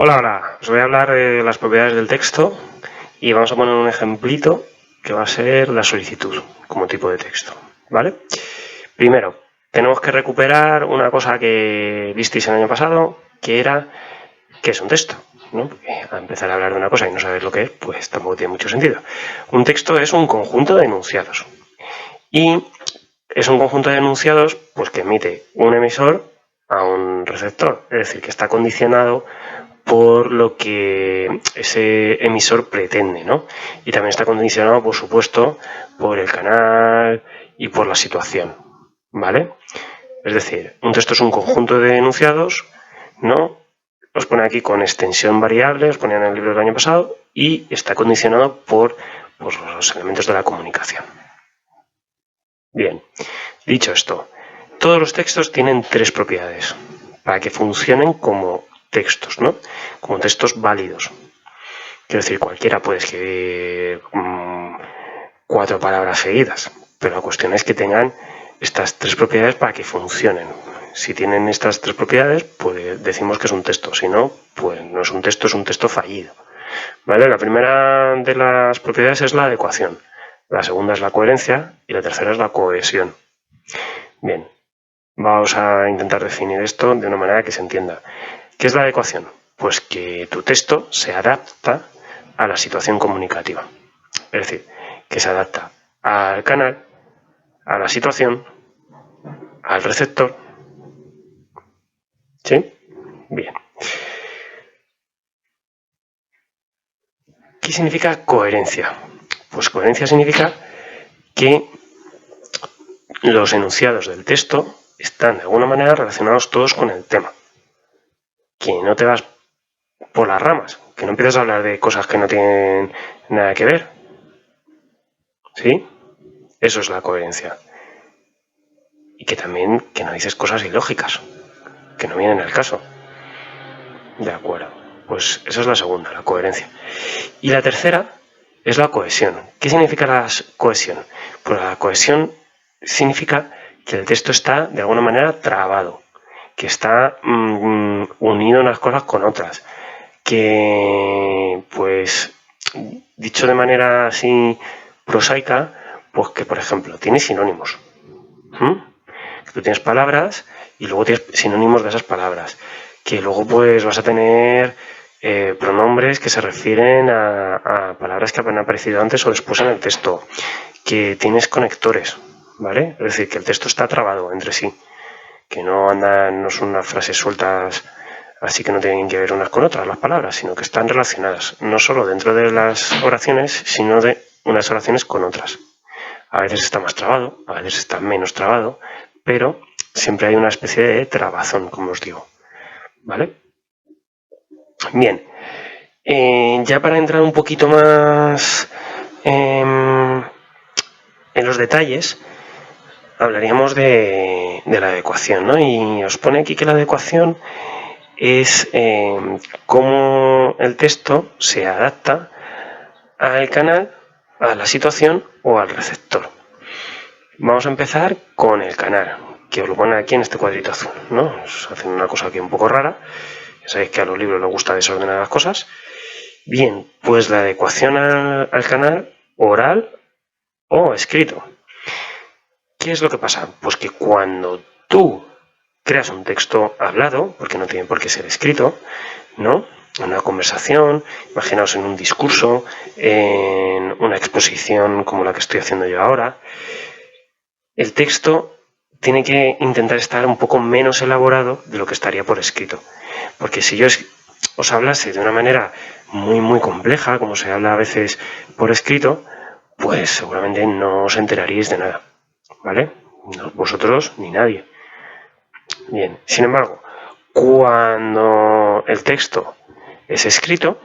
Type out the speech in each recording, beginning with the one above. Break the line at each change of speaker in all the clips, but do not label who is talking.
Hola, hola. Os voy a hablar de las propiedades del texto y vamos a poner un ejemplito que va a ser la solicitud como tipo de texto, ¿vale? Primero, tenemos que recuperar una cosa que visteis el año pasado, que era ¿qué es un texto? ¿No? Porque a empezar a hablar de una cosa y no saber lo que es, pues tampoco tiene mucho sentido. Un texto es un conjunto de enunciados y es un conjunto de enunciados pues, que emite un emisor a un receptor, es decir, que está condicionado por lo que ese emisor pretende, ¿no? Y también está condicionado, por supuesto, por el canal y por la situación, ¿vale? Es decir, un texto es un conjunto de enunciados, ¿no? Os pone aquí con extensión variable, os ponía en el libro del año pasado, y está condicionado por pues, los elementos de la comunicación. Bien, dicho esto, todos los textos tienen tres propiedades para que funcionen como textos, ¿no? Como textos válidos. Quiero decir, cualquiera puede escribir 4 palabras seguidas, pero la cuestión es que tengan estas tres propiedades para que funcionen. Si tienen estas tres propiedades, pues decimos que es un texto. Si no, pues no es un texto fallido. ¿Vale? La primera de las propiedades es la adecuación. La segunda es la coherencia y la tercera es la cohesión. Bien, vamos a intentar definir esto de una manera que se entienda. ¿Qué es la adecuación? Pues que tu texto se adapta a la situación comunicativa. Es decir, que se adapta al canal, a la situación, al receptor. ¿Sí? Bien. ¿Qué significa coherencia? Pues coherencia significa que los enunciados del texto están de alguna manera relacionados todos con el tema. Que no te vas por las ramas, que no empiezas a hablar de cosas que no tienen nada que ver. ¿Sí? Eso es la coherencia. Y que también que no dices cosas ilógicas, que no vienen al caso. De acuerdo. Pues esa es la segunda, la coherencia. Y la tercera es la cohesión. ¿Qué significa la cohesión? Pues la cohesión significa que el texto está de alguna manera trabado, que está unido unas cosas con otras, que pues dicho de manera así prosaica, pues que por ejemplo tiene sinónimos. Tú tienes palabras y luego tienes sinónimos de esas palabras, que luego pues vas a tener pronombres que se refieren a palabras que han aparecido antes o después en el texto, que tienes conectores, ¿vale? Es decir, que el texto está trabado entre sí, que no andan, no son unas frases sueltas así que no tienen que ver unas con otras las palabras, sino que están relacionadas, no solo dentro de las oraciones, sino de unas oraciones con otras. A veces está más trabado, a veces está menos trabado, pero siempre hay una especie de trabazón, como os digo. ¿Vale? Bien, ya para entrar un poquito más en los detalles, hablaríamos de la adecuación, ¿no? Y os pone aquí que la adecuación es cómo el texto se adapta al canal, a la situación o al receptor. Vamos a empezar con el canal, que os lo pone aquí en este cuadrito azul, ¿no? Os hacen una cosa aquí un poco rara. Ya sabéis que a los libros les gusta desordenar las cosas. Bien, pues la adecuación al canal oral o escrito. ¿Qué es lo que pasa? Pues que cuando tú creas un texto hablado, porque no tiene por qué ser escrito, ¿no? En una conversación, imaginaos en un discurso, en una exposición como la que estoy haciendo yo ahora, el texto tiene que intentar estar un poco menos elaborado de lo que estaría por escrito. Porque si yo os hablase de una manera muy compleja, como se habla a veces por escrito, pues seguramente no os enteraríais de nada, ¿vale? No vosotros ni nadie. Bien, sin embargo, cuando el texto es escrito,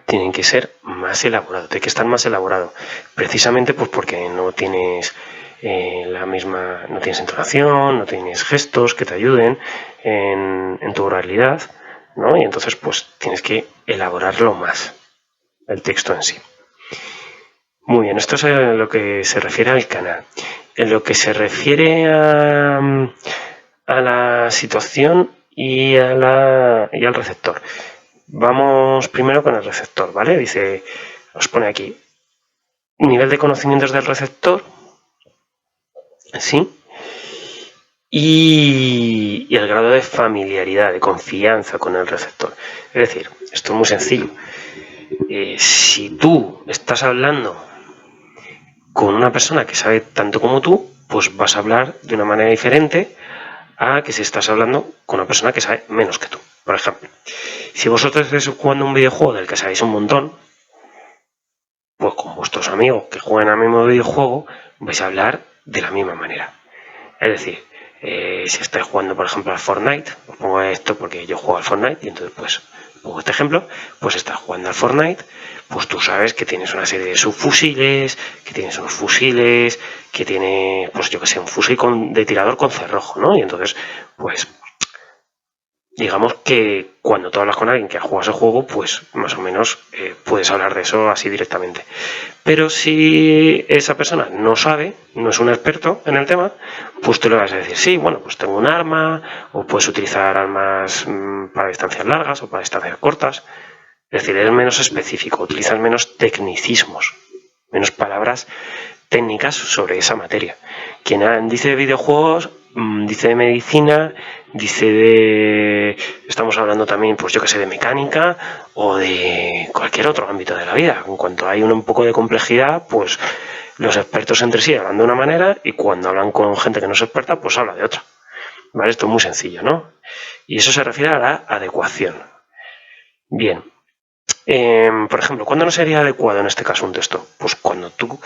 tienen que ser más elaborados, tiene que estar más elaborado, precisamente pues porque no tienes no tienes entonación, no tienes gestos que te ayuden en tu oralidad, ¿no? Y entonces pues tienes que elaborarlo más, el texto en sí. Muy bien, esto es lo que se refiere al canal. En lo que se refiere a la situación y al receptor. Vamos primero con el receptor, ¿vale? Dice, os pone aquí, nivel de conocimientos del receptor, ¿sí? Y el grado de familiaridad, de confianza con el receptor. Es decir, esto es muy sencillo. Si tú estás hablando con una persona que sabe tanto como tú, pues vas a hablar de una manera diferente a que si estás hablando con una persona que sabe menos que tú. Por ejemplo, si vosotros estáis jugando un videojuego del que sabéis un montón, pues con vuestros amigos que juegan al mismo videojuego vais a hablar de la misma manera. Es decir, si estáis jugando, por ejemplo, al Fortnite, os pongo esto porque yo juego al Fortnite y entonces pues pongo este ejemplo, pues estás jugando al Fortnite, pues tú sabes que tienes una serie de subfusiles, que tienes unos fusiles, que tiene, pues yo que sé, un fusil de tirador con cerrojo, ¿no? Y entonces, pues digamos que cuando tú hablas con alguien que ha jugado ese juego, pues más o menos puedes hablar de eso así directamente. Pero si esa persona no sabe, no es un experto en el tema, pues tú le vas a decir, sí, bueno, pues tengo un arma, o puedes utilizar armas para distancias largas o para distancias cortas. Es decir, eres menos específico, utilizas menos tecnicismos, menos palabras técnicas sobre esa materia. Quien dice de videojuegos, dice de medicina, dice de... Estamos hablando también, pues yo que sé, de mecánica o de cualquier otro ámbito de la vida. En cuanto hay un poco de complejidad, pues los expertos entre sí hablan de una manera y cuando hablan con gente que no es experta, pues habla de otra. ¿Vale? Esto es muy sencillo, ¿no? Y eso se refiere a la adecuación. Bien. Por ejemplo, ¿cuándo no sería adecuado en este caso un texto? Pues cuando tú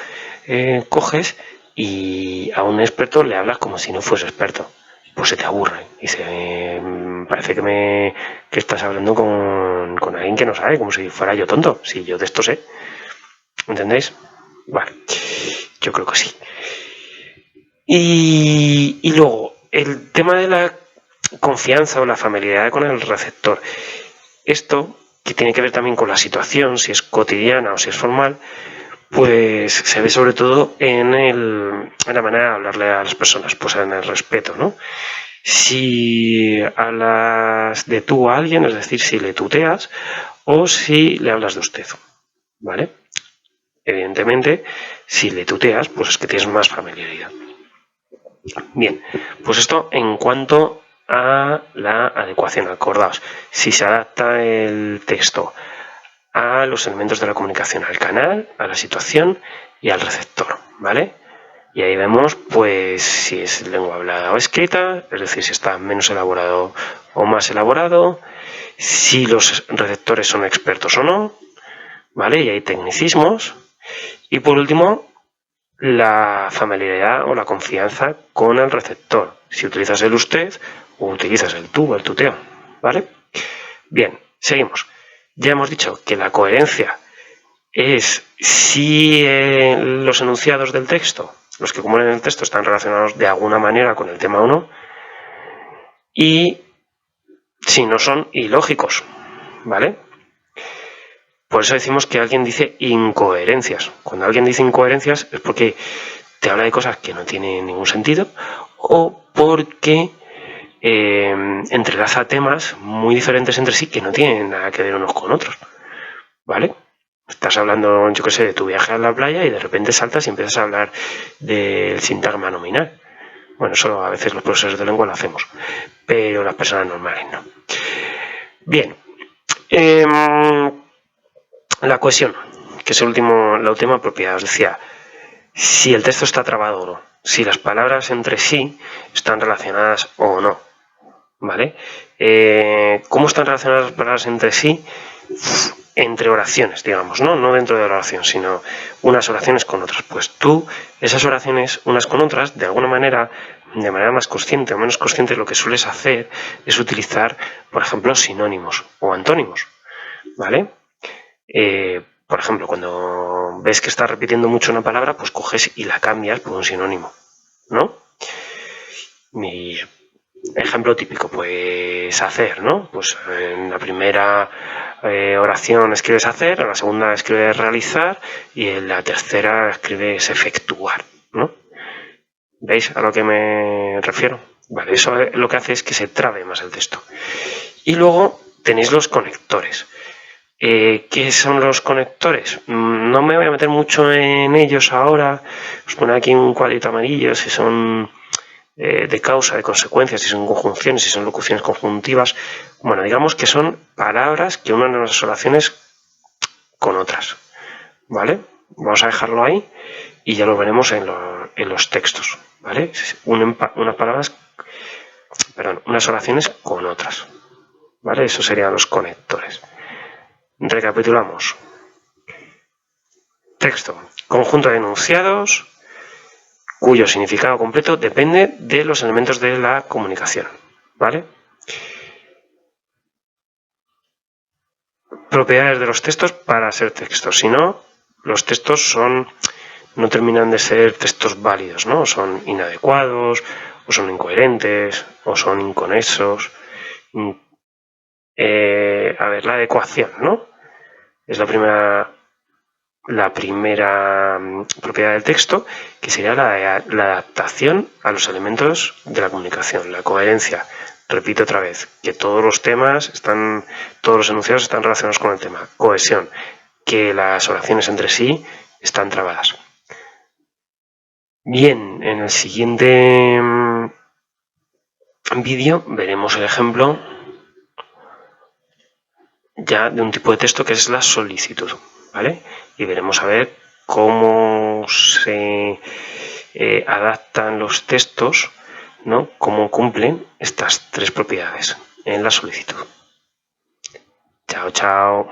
coges y a un experto le hablas como si no fuese experto. Pues se te aburre. Dice, parece que estás hablando con alguien que no sabe, como si fuera yo tonto. Si yo de esto sé. ¿Entendéis? Vale. Yo creo que sí. Y luego, el tema de la confianza o la familiaridad con el receptor. Esto, que tiene que ver también con la situación, si es cotidiana o si es formal, pues se ve sobre todo en la manera de hablarle a las personas, pues en el respeto, ¿no? Si hablas de tú a alguien, es decir, si le tuteas o si le hablas de usted, ¿vale? Evidentemente, si le tuteas, pues es que tienes más familiaridad. Bien, pues esto en cuanto a la adecuación. Acordaos, si se adapta el texto a los elementos de la comunicación, al canal, a la situación y al receptor, ¿vale? Y ahí vemos, pues, si es lengua hablada o escrita, es decir, si está menos elaborado o más elaborado, si los receptores son expertos o no, ¿vale? Y hay tecnicismos. Y por último, la familiaridad o la confianza con el receptor. Si utilizas el usted o utilizas el tú o el tuteo, ¿vale? Bien, seguimos. Ya hemos dicho que la coherencia es si los enunciados del texto, los que componen el texto, están relacionados de alguna manera con el tema o no, y si no son ilógicos, ¿vale? Por eso decimos que alguien dice incoherencias. Cuando alguien dice incoherencias es porque te habla de cosas que no tienen ningún sentido o porque entrelaza temas muy diferentes entre sí que no tienen nada que ver unos con otros, ¿vale? Estás hablando, yo qué sé, de tu viaje a la playa y de repente saltas y empiezas a hablar del sintagma nominal. Bueno, eso a veces los profesores de lengua lo hacemos, pero las personas normales no. Bien, la cohesión, que es la última propiedad. Os decía, si el texto está trabado o no, si las palabras entre sí están relacionadas o no, ¿vale? ¿Cómo están relacionadas las palabras entre sí? Entre oraciones, digamos, ¿no? No dentro de la oración, sino unas oraciones con otras. Pues tú, esas oraciones, unas con otras, de alguna manera, de manera más consciente o menos consciente, lo que sueles hacer es utilizar, por ejemplo, sinónimos o antónimos, ¿vale? Por ejemplo, cuando ves que estás repitiendo mucho una palabra, pues coges y la cambias por un sinónimo, ¿no? Mi ejemplo típico, pues hacer, ¿no? Pues en la primera oración escribes hacer, en la segunda escribes realizar y en la tercera escribes efectuar, ¿no? ¿Veis a lo que me refiero? Vale, eso lo que hace es que se trabe más el texto. Y luego tenéis los conectores. ¿Qué son los conectores? No me voy a meter mucho en ellos ahora. Os pone aquí un cuadrito amarillo si son de causa, de consecuencias, si son conjunciones, si son locuciones conjuntivas. Bueno, digamos que son palabras que unen las oraciones con otras. ¿Vale? Vamos a dejarlo ahí y ya lo veremos en los textos. ¿Vale? Unen unas palabras, perdón, unas oraciones con otras. ¿Vale? Eso serían los conectores. Recapitulamos. Texto. Conjunto de enunciados cuyo significado completo depende de los elementos de la comunicación. ¿Vale? Propiedades de los textos para ser textos. Si no, los textos no terminan de ser textos válidos, ¿no? Son inadecuados, o son incoherentes, o son inconexos. A ver, la adecuación, ¿no? Es la primera propiedad del texto, que sería la adaptación a los elementos de la comunicación. La coherencia, repito otra vez, que todos los enunciados están relacionados con el tema. Cohesión, que las oraciones entre sí están trabadas. Bien, en el siguiente vídeo veremos el ejemplo ya de un tipo de texto que es la solicitud, ¿vale? Y veremos a ver cómo se adaptan los textos, ¿no? Cómo cumplen estas tres propiedades en la solicitud. Chao, chao.